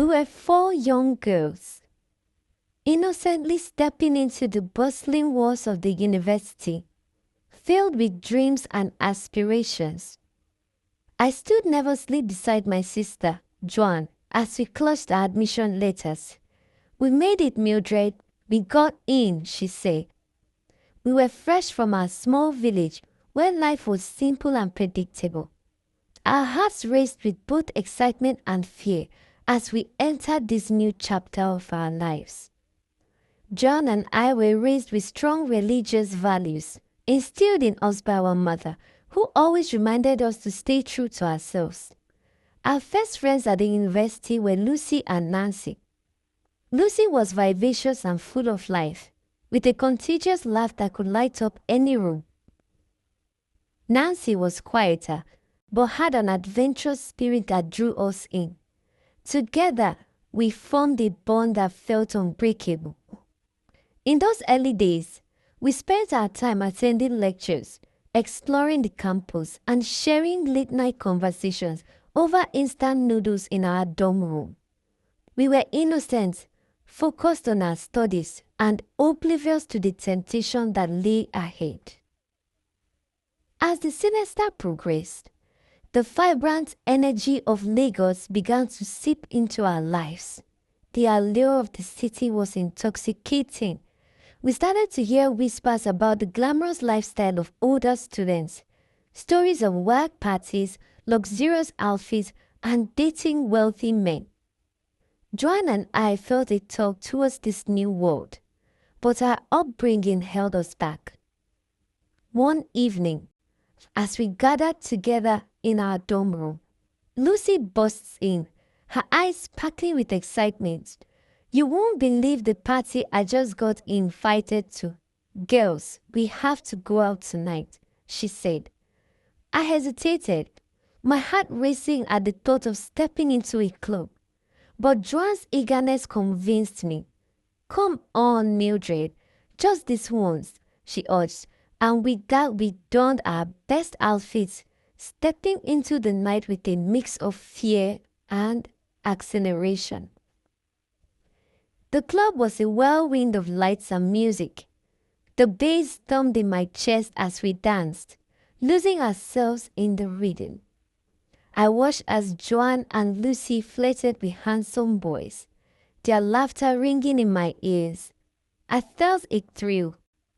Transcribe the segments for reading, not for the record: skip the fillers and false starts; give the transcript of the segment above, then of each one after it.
We were four young girls, innocently stepping into the bustling walls of the university, filled with dreams and aspirations. I stood nervously beside my sister, Joan, as we clutched our admission letters. "We made it, Mildred. We got in," she said. We were fresh from our small village where life was simple and predictable. Our hearts raced with both excitement and fear as we entered this new chapter of our lives. Joan and I were raised with strong religious values, instilled in us by our mother, who always reminded us to stay true to ourselves. Our first friends at the university were Lucy and Nancy. Lucy was vivacious and full of life, with a contagious laugh that could light up any room. Nancy was quieter, but had an adventurous spirit that drew us in. Together, we formed a bond that felt unbreakable. In those early days, we spent our time attending lectures, exploring the campus, and sharing late-night conversations over instant noodles in our dorm room. We were innocent, focused on our studies, and oblivious to the temptation that lay ahead. As the semester progressed, the vibrant energy of Lagos began to seep into our lives. The allure of the city was intoxicating. We started to hear whispers about the glamorous lifestyle of older students, stories of work parties, luxurious outfits, and dating wealthy men. Joan and I felt a tug towards this new world, but our upbringing held us back. One evening, as we gathered together in our dorm room, Lucy bursts in, her eyes sparkling with excitement. "You won't believe the party I just got invited to. Girls, we have to go out tonight," she said. I hesitated, my heart racing at the thought of stepping into a club. But Joan's eagerness convinced me. "Come on, Mildred, just this once," she urged, and we donned our best outfits, stepping into the night with a mix of fear and exhilaration. The club was a whirlwind of lights and music. The bass thumped in my chest as we danced, losing ourselves in the rhythm. I watched as Joan and Lucy flirted with handsome boys, their laughter ringing in my ears. I felt a thrill,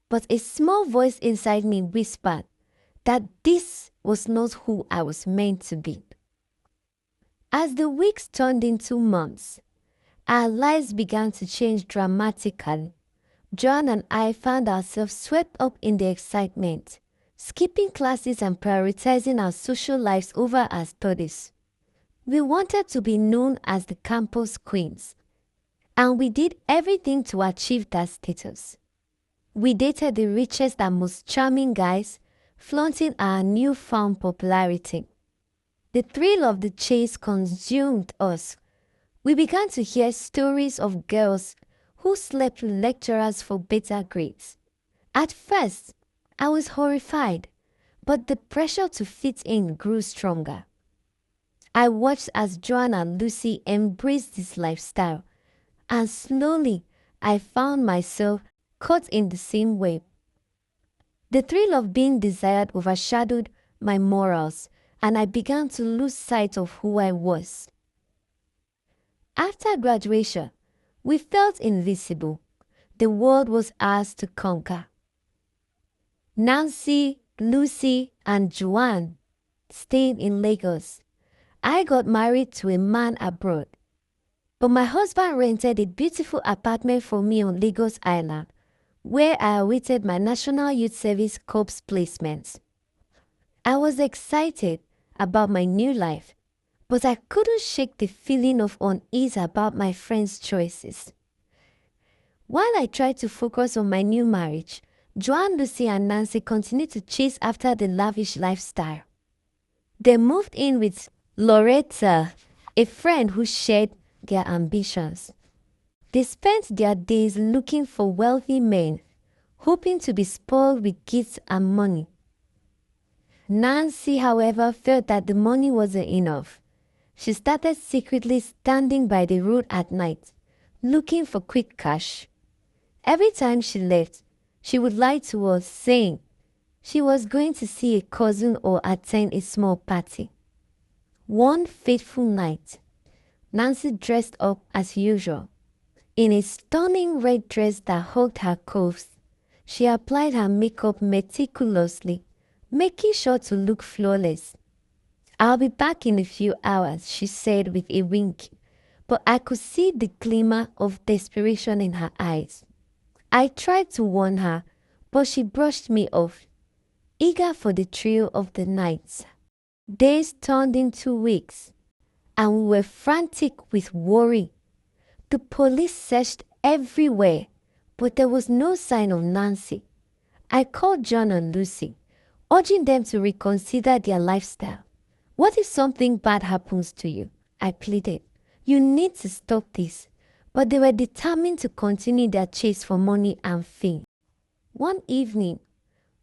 but a small voice inside me whispered that this was not who I was meant to be. As the weeks turned into months, our lives began to change dramatically. Joan and I found ourselves swept up in the excitement, skipping classes and prioritizing our social lives over our studies. We wanted to be known as the campus queens, and we did everything to achieve that status. We dated the richest and most charming guys, flaunting our newfound popularity. The thrill of the chase consumed us. We began to hear stories of girls who slept with lecturers for better grades. At first, I was horrified, but the pressure to fit in grew stronger. I watched as Joan and Lucy embraced this lifestyle, and slowly I found myself caught in the same web. The thrill of being desired overshadowed my morals, and I began to lose sight of who I was. After graduation, we felt invisible. The world was ours to conquer. Nancy, Lucy, and Joan stayed in Lagos. I got married to a man abroad, but my husband rented a beautiful apartment for me on Lagos Island, where I awaited my National Youth Service Corps placement. I was excited about my new life, but I couldn't shake the feeling of unease about my friends' choices. While I tried to focus on my new marriage, Joan, Lucy, and Nancy continued to chase after the lavish lifestyle. They moved in with Loretta, a friend who shared their ambitions. They spent their days looking for wealthy men, hoping to be spoiled with gifts and money. Nancy, however, felt that the money wasn't enough. She started secretly standing by the road at night, looking for quick cash. Every time she left, she would lie to us, saying she was going to see a cousin or attend a small party. One fateful night, Nancy dressed up as usual. In a stunning red dress that hugged her curves, she applied her makeup meticulously, making sure to look flawless. "I'll be back in a few hours," she said with a wink, but I could see the glimmer of desperation in her eyes. I tried to warn her, but she brushed me off, eager for the thrill of the night. Days turned into weeks, and we were frantic with worry. The police searched everywhere, but there was no sign of Nancy. I called John and Lucy, urging them to reconsider their lifestyle. "What if something bad happens to you?" I pleaded. "You need to stop this." But they were determined to continue their chase for money and fame. One evening,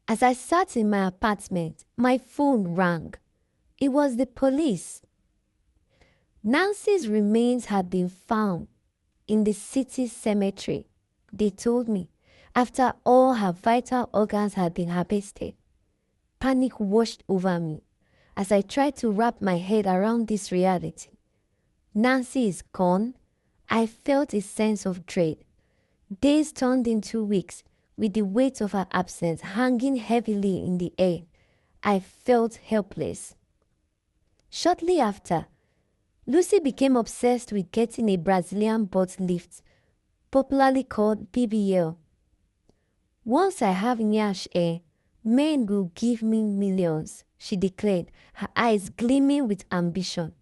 as I sat in my apartment, my phone rang. It was the police. Nancy's remains had been found in the city's cemetery, they told me, after all her vital organs had been harvested. Panic washed over me as I tried to wrap my head around this reality. Nancy is gone. I felt a sense of dread. Days turned into weeks, with the weight of her absence hanging heavily in the air. I felt helpless. Shortly after, Lucy became obsessed with getting a Brazilian butt lift, popularly called BBL. "Once I have nyash air, men will give me millions," she declared, her eyes gleaming with ambition.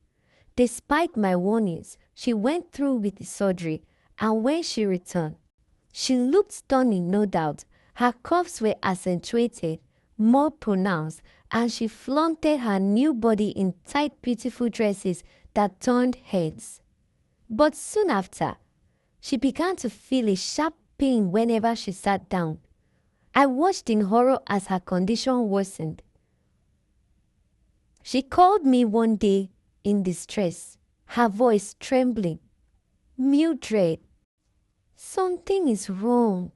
Despite my warnings, she went through with the surgery, and when she returned, she looked stunning, no doubt. Her curves were accentuated, more pronounced, and she flaunted her new body in tight, beautiful dresses that turned heads. But soon after, she began to feel a sharp pain whenever she sat down. I watched in horror as her condition worsened. She called me one day in distress, her voice trembling. "Mildred, something is wrong.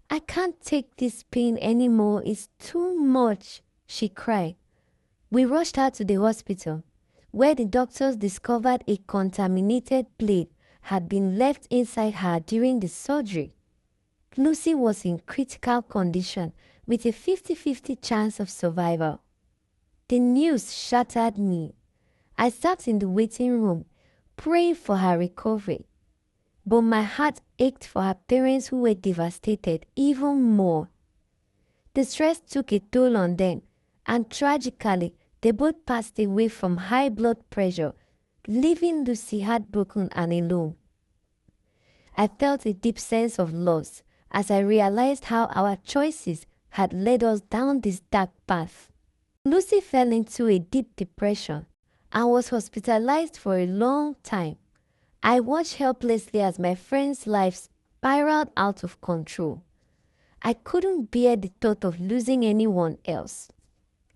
I can't take this pain anymore. It's too much," she cried. We rushed her to the hospital, where the doctors discovered a contaminated blade had been left inside her during the surgery. Lucy was in critical condition with a 50-50 chance of survival. The news shattered me. I sat in the waiting room, praying for her recovery. But my heart ached for her parents, who were devastated even more. The stress took a toll on them, and tragically, they both passed away from high blood pressure, leaving Lucy heartbroken and alone. I felt a deep sense of loss as I realized how our choices had led us down this dark path. Lucy fell into a deep depression and was hospitalized for a long time. I watched helplessly as my friend's life spiraled out of control. I couldn't bear the thought of losing anyone else.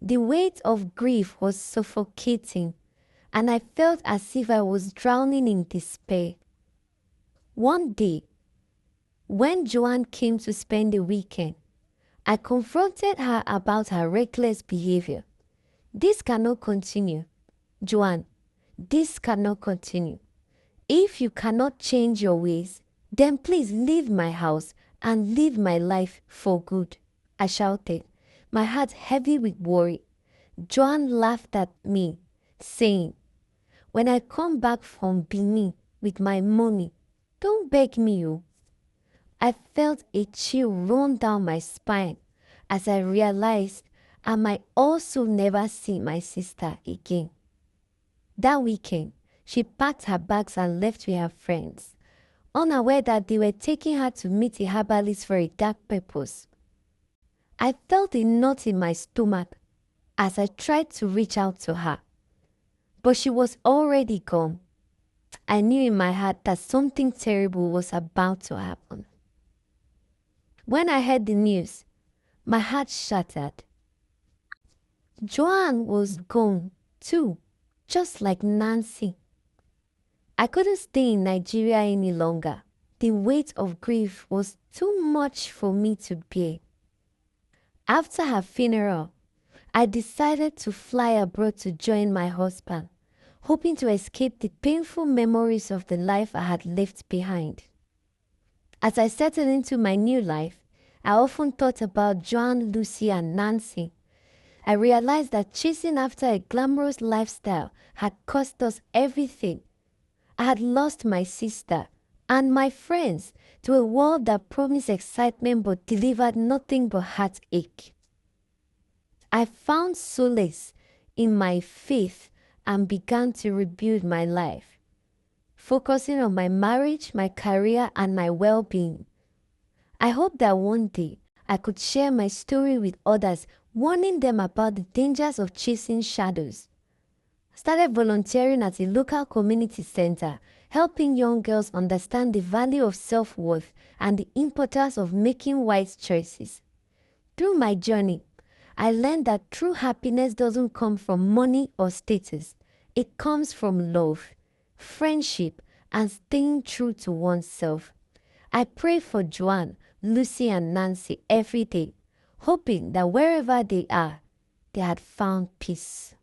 The weight of grief was suffocating, and I felt as if I was drowning in despair. One day, when Joan came to spend the weekend, I confronted her about her reckless behavior. "This cannot continue. Joan, this cannot continue. If you cannot change your ways, then please leave my house and leave my life for good," I shouted, my heart heavy with worry. Joan laughed at me, saying, "When I come back from Benin with my money, don't beg me, oh." I felt a chill run down my spine as I realized I might also never see my sister again. That weekend, she packed her bags and left with her friends, unaware that they were taking her to meet a herbalist for a dark purpose. I felt a knot in my stomach as I tried to reach out to her, but she was already gone. I knew in my heart that something terrible was about to happen. When I heard the news, my heart shattered. Joan was gone too, just like Nancy. I couldn't stay in Nigeria any longer. The weight of grief was too much for me to bear. After her funeral, I decided to fly abroad to join my husband, hoping to escape the painful memories of the life I had left behind. As I settled into my new life, I often thought about Joan, Lucy, and Nancy. I realized that chasing after a glamorous lifestyle had cost us everything. I had lost my sister and my friends to a world that promised excitement but delivered nothing but heartache. I found solace in my faith and began to rebuild my life, focusing on my marriage, my career, and my well-being. I hope that one day I could share my story with others, warning them about the dangers of chasing shadows. I started volunteering at a local community center, helping young girls understand the value of self-worth and the importance of making wise choices. Through my journey, I learned that true happiness doesn't come from money or status. It comes from love, friendship, and staying true to oneself. I pray for Joan, Lucy, and Nancy every day, hoping that wherever they are, they had found peace.